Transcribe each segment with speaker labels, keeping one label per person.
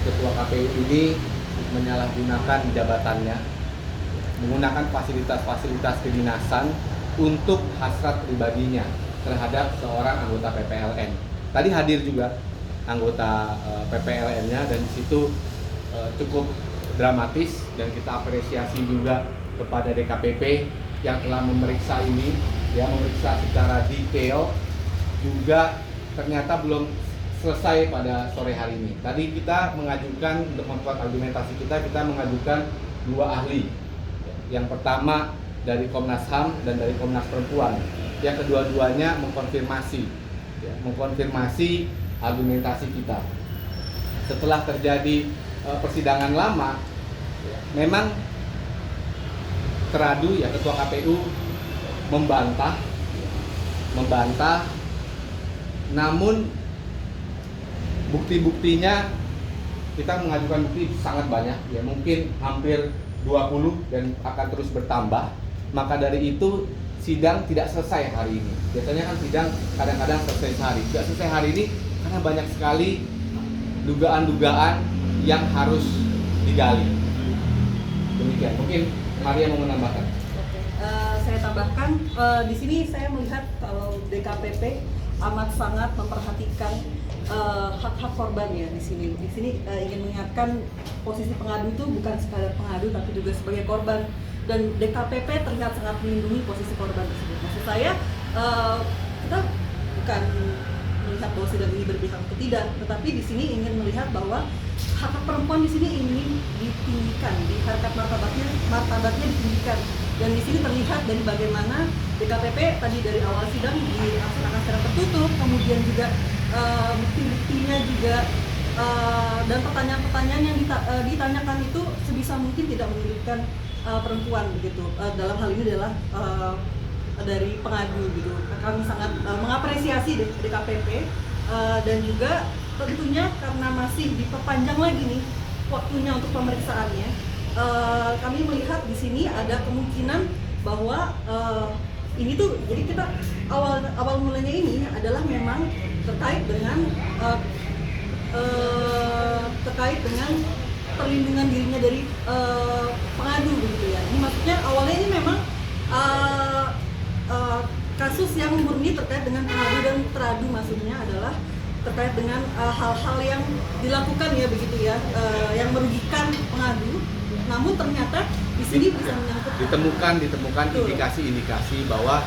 Speaker 1: Ketua KPU ini menyalahgunakan jabatannya, menggunakan fasilitas-fasilitas kedinasan untuk hasrat pribadinya terhadap seorang anggota PPLN. Tadi hadir juga anggota PPLN-nya dan di situ cukup dramatis, dan kita apresiasi juga kepada DKPP yang telah memeriksa ini, ya, memeriksa secara detail, juga ternyata belum selesai pada sore hari ini. Tadi kita mengajukan, untuk membuat argumentasi kita mengajukan 2 ahli. Yang pertama dari Komnas HAM dan dari Komnas Perempuan. Yang kedua-duanya mengkonfirmasi argumentasi kita. Setelah terjadi persidangan lama, memang teradu, ya, Ketua KPU membantah, namun bukti-buktinya kita mengajukan bukti sangat banyak, ya, mungkin hampir 20 dan akan terus bertambah. Maka dari itu sidang tidak selesai hari ini. Biasanya kan sidang kadang-kadang selesai sehari. Tidak selesai hari ini karena banyak sekali dugaan-dugaan yang harus digali. Demikian. Mungkin Maria mau menambahkan.
Speaker 2: Oke, saya tambahkan di sini saya melihat kalau DKPP amat sangat memperhatikan hak-hak korban, ya, di sini. Di sini ingin mengingatkan posisi pengadu itu bukan sekadar pengadu tapi juga sebagai korban, dan DKPP terlihat sangat melindungi posisi korban tersebut. Maksud saya kita bukan melihat bahwa sidang ini berpihak atau tidak, tetapi di sini ingin melihat bahwa hak perempuan di sini ingin ditinggikan, harkat martabatnya ditinggikan. Dan di sini terlihat dari bagaimana DKPP tadi dari awal sidang dilaksanakan secara tertutup, kemudian juga bukti-buktinya juga dan pertanyaan-pertanyaan yang ditanyakan itu sebisa mungkin tidak menyudutkan perempuan begitu. Dalam hal ini adalah dari pengadu gitu. Kami sangat mengapresiasi DKPP dan juga tentunya karena masih diperpanjang lagi nih waktunya untuk pemeriksaannya. Kami melihat di sini ada kemungkinan bahwa ini tuh, jadi kita awal mulanya ini adalah memang terkait dengan perlindungan dirinya dari pengadu begitu, ya. Ini maksudnya awalnya ini memang kasus yang murni terkait dengan pengadu dan teradu, maksudnya adalah terkait dengan hal-hal yang dilakukan, ya, begitu, ya, yang merugikan pengadu. Namun ternyata di sini bisa menyangkut
Speaker 1: ditemukan indikasi-indikasi bahwa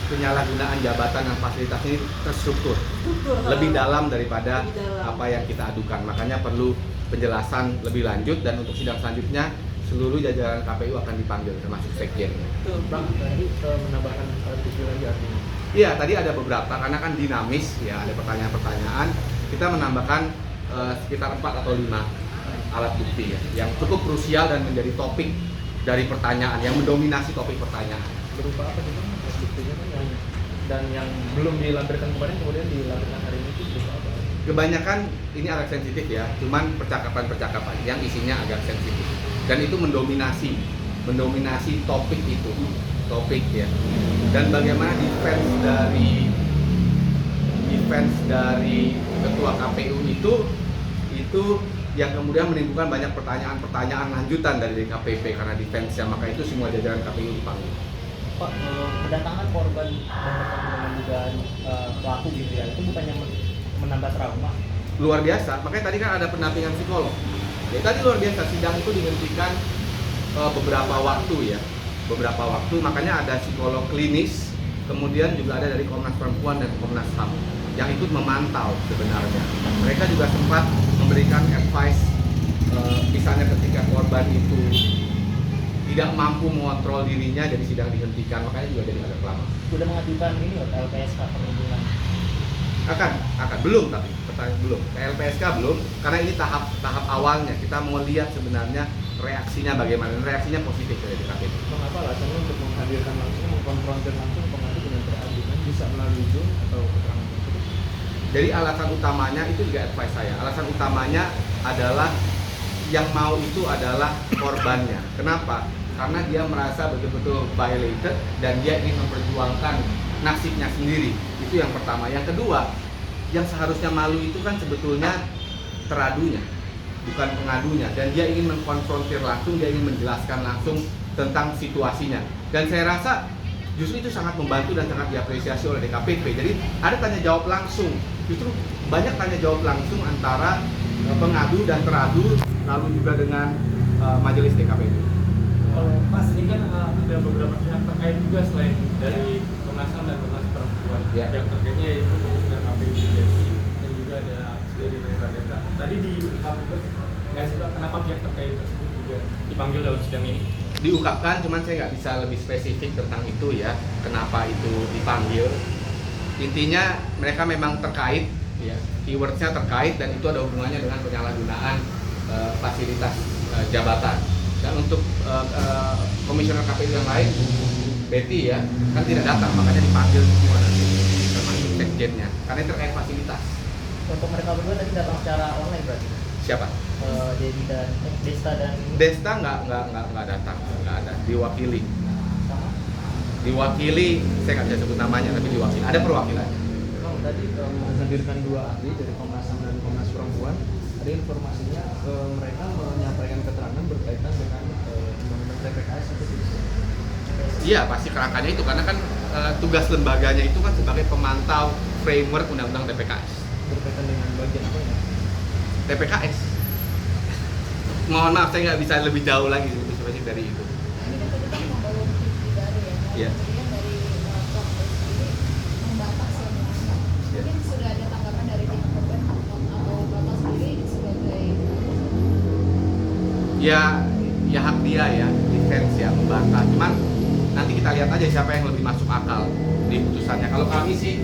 Speaker 1: penyalahgunaan jabatan dan fasilitas ini terstruktur, lebih dalam daripada apa yang kita adukan. Makanya perlu penjelasan lebih lanjut, dan untuk sidang selanjutnya seluruh jajaran KPU akan dipanggil, termasuk sekjen.
Speaker 3: Bang, tadi menambahkan bukti lagi artinya?
Speaker 1: Iya, tadi ada beberapa, karena kan dinamis, ya, ada pertanyaan-pertanyaan. Kita menambahkan sekitar 4 atau 5 alat bukti, ya, yang cukup krusial dan menjadi topik dari pertanyaan, yang mendominasi topik pertanyaan.
Speaker 3: Berupa apa sih, Bang, buktinya kan yang belum dilampirkan kemarin kemudian dilampirkan hari ini itu berupa apa?
Speaker 1: Kebanyakan ini agak sensitif, ya, cuman percakapan-percakapan yang isinya agak sensitif, dan itu mendominasi topik itu, ya. Dan bagaimana defense dari ketua KPU itu yang kemudian menimbulkan banyak pertanyaan lanjutan dari DKPP karena defense-nya, maka itu semua jajaran KPU dipanggil.
Speaker 3: Pak, kedatangan korban dengan dugaan pelaku gitu, ya, itu bukannya menambah trauma?
Speaker 1: Luar biasa, makanya tadi kan ada pendampingan psikolog. Ya, tadi luar biasa, sidang itu dihentikan beberapa waktu, makanya ada psikolog klinis, kemudian juga ada dari Komnas Perempuan dan Komnas HAM yang ikut memantau sebenarnya. Mereka juga sempat memberikan advice, misalnya ketika korban itu tidak mampu mengontrol dirinya, jadi sidang dihentikan, makanya juga jadi agak lama.
Speaker 3: Sudah mengajukan ini loh, LPSK perlindungan?
Speaker 1: Belum, tapi pertanyaan belum. Ke LPSK belum, karena ini tahap awalnya. Kita mau lihat sebenarnya reaksinya bagaimana. Reaksinya positif dari DKPP.
Speaker 3: Mengapa alasannya untuk menghadirkan langsung, mengkonfrontir langsung pengadu dengan teradu, bisa melalui Zoom atau keterangan tersebut?
Speaker 1: Jadi alasan utamanya itu juga advice saya. Alasan utamanya adalah yang mau itu adalah korbannya. Kenapa? Karena dia merasa betul-betul violated dan dia ingin memperjuangkan nasibnya sendiri. Itu yang pertama. Yang kedua, yang seharusnya malu itu kan sebetulnya teradunya. bukan pengadunya, dan dia ingin mengkonfrontir langsung, dia ingin menjelaskan langsung tentang situasinya. Dan saya rasa justru itu sangat membantu dan sangat diapresiasi oleh DKPP. Jadi ada tanya jawab langsung, justru banyak tanya jawab langsung antara pengadu dan teradu, lalu juga dengan majelis DKPP.
Speaker 4: Mas, ini kan ada beberapa pihak terkait juga selain dari Komnas HAM dan Komnas Perempuan.
Speaker 1: Ya.
Speaker 4: Yang terkaitnya yaitu Komisioner KPU dan juga ada dari Radeta. Tadi di KPU nggak sih Pak, kenapa pihak terkait tersebut juga dipanggil dalam sidang ini?
Speaker 1: Diungkapkan, cuman saya nggak bisa lebih spesifik tentang itu ya, kenapa itu dipanggil. Intinya mereka memang terkait, ya, keywordnya terkait, dan itu ada hubungannya dengan penyalahgunaan fasilitas jabatan. Dan untuk komisioner KPU yang lain, Betty ya, kan tidak datang, makanya dipanggil semua nanti, termasuk sekjennya, karena ini terkait fasilitas.
Speaker 3: Untuk mereka berdua tadi datang secara online berarti?
Speaker 1: Siapa?
Speaker 3: Dedi dan Desta dan
Speaker 1: Desta nggak datang, nggak ada, diwakili.
Speaker 3: sama.
Speaker 1: Diwakili, saya nggak bisa sebut namanya, tapi diwakili. Ada perwakilannya.
Speaker 5: Bang, tadi menghadirkan dua ahli dari Komnas HAM dan Komnas Perempuan, ada informasinya mereka menyampaikan keterangan berkaitan dengan undang-undang TPKS atau tidak?
Speaker 1: Iya, pasti kerangkanya itu, karena kan tugas lembaganya itu kan sebagai pemantau framework undang-undang TPKS.
Speaker 5: Berkaitan dengan bagian apa ya?
Speaker 1: TPKS. Mohon maaf, saya nggak bisa lebih jauh lagi, lebih spesifik dari itu.
Speaker 6: Ini kan tadi kan membawa bukti baru ya,
Speaker 1: Iya.
Speaker 6: kemudian dari Prof sendiri membantah semuanya.
Speaker 1: Iya.
Speaker 6: Mungkin sudah ada tanggapan dari pihak korban atau Bapak sendiri sebagai
Speaker 1: Ya hak dia ya, defense ya, membantah. Cuman nanti kita lihat aja siapa yang lebih masuk akal di putusannya. Kalau kami sih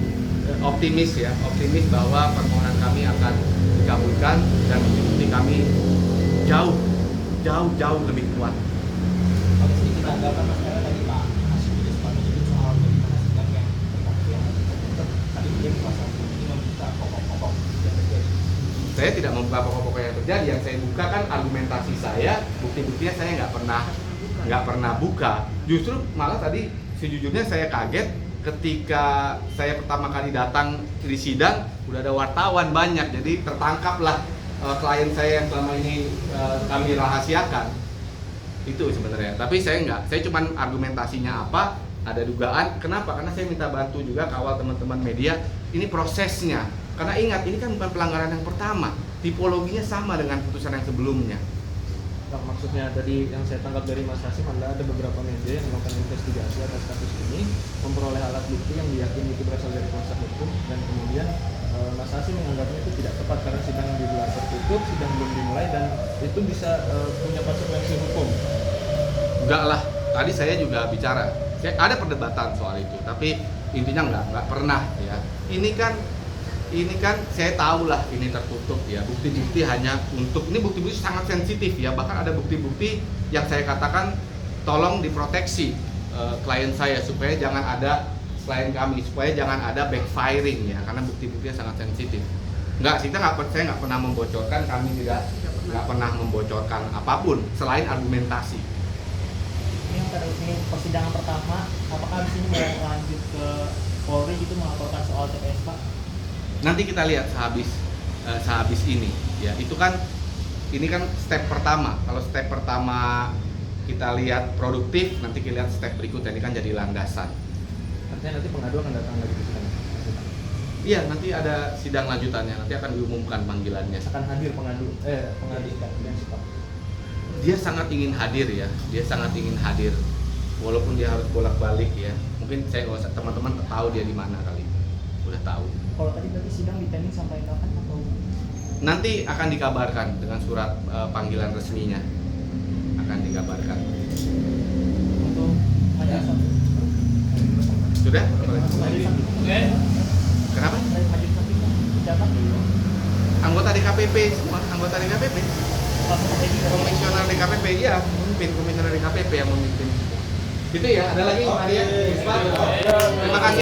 Speaker 1: optimis ya, optimis bahwa permohonan kami akan dikabulkan dan bukti kami jauh lebih kuat.
Speaker 4: Oke, sedikit tanggapan Mas Mera tadi Pak Hasim juga sempat menyebut soal bagaimana sidang yang tadi mungkin kuasa hukum ini membuka pokok-pokok yang terjadi.
Speaker 1: Saya tidak membuka pokok-pokok yang terjadi. Yang saya buka kan argumentasi saya, bukti-buktinya saya nggak pernah buka. Justru malah tadi sejujurnya saya kaget ketika saya pertama kali datang di sidang, udah ada wartawan banyak, jadi tertangkaplah klien saya yang selama ini kami rahasiakan. Itu sebenarnya. Tapi saya nggak, saya cuman argumentasinya apa, ada dugaan. Kenapa? Karena saya minta bantu juga kawal teman-teman media, ini prosesnya. Karena ingat, ini kan bukan pelanggaran yang pertama, tipologinya sama dengan putusan yang sebelumnya.
Speaker 5: Bang, maksudnya tadi yang saya tangkap dari Mas Hasim adalah ada beberapa media yang melakukan investigasi atas kasus ini, memperoleh alat bukti yang diyakini itu berasal dari kuasa hukum, dan kemudian Mas Hasim menganggapnya itu tidak tepat karena sidang digelar tertutup, sidang belum dimulai, dan itu bisa punya konsekuensi hukum.
Speaker 1: Enggak lah, tadi saya juga bicara, ada perdebatan soal itu, tapi intinya nggak pernah ya. Ini kan saya tahu lah ini tertutup ya, bukti-bukti hanya untuk, ini bukti-bukti sangat sensitif ya, bahkan ada bukti-bukti yang saya katakan tolong diproteksi klien saya supaya jangan ada, klien kami, supaya jangan ada backfiring ya, karena bukti-buktinya sangat sensitif. Enggak, saya nggak pernah membocorkan, kami tidak nggak pernah membocorkan apapun selain argumentasi.
Speaker 3: Ini yang pada ini persidangan pertama, apakah di sini mau lanjut ke Polri gitu melaporkan soal TPS Pak?
Speaker 1: Nanti kita lihat sehabis ini ya, itu kan ini kan step pertama. Kalau step pertama kita lihat produktif, nanti kita lihat step berikutnya, ini kan jadi landasan.
Speaker 5: Artinya nanti pengadu akan datang lagi ke sidang.
Speaker 1: Iya, nanti ada sidang lanjutannya, nanti akan diumumkan panggilannya.
Speaker 5: Akan hadir pengadu yang Pak.
Speaker 1: Dia sangat ingin hadir ya, dia sangat ingin hadir, walaupun dia harus bolak-balik ya. Mungkin saya nggak usah, teman-teman tahu dia di mana kali, udah tahu.
Speaker 3: Kalau tadi berarti sidang dipending sampai kapan atau?
Speaker 1: Nanti akan dikabarkan dengan surat panggilan resminya, akan dikabarkan.
Speaker 3: Untuk majelis hakim.
Speaker 1: Sudah?
Speaker 3: Majelis hakim.
Speaker 1: Kenapa?
Speaker 3: Majelis hakim siapa?
Speaker 1: Anggota DKPP, semua anggota DKPP. Komisioner DKPP, ya, memimpin komisioner DKPP yang memimpin. Gitu ya, ada lagi Maria? Terima kasih.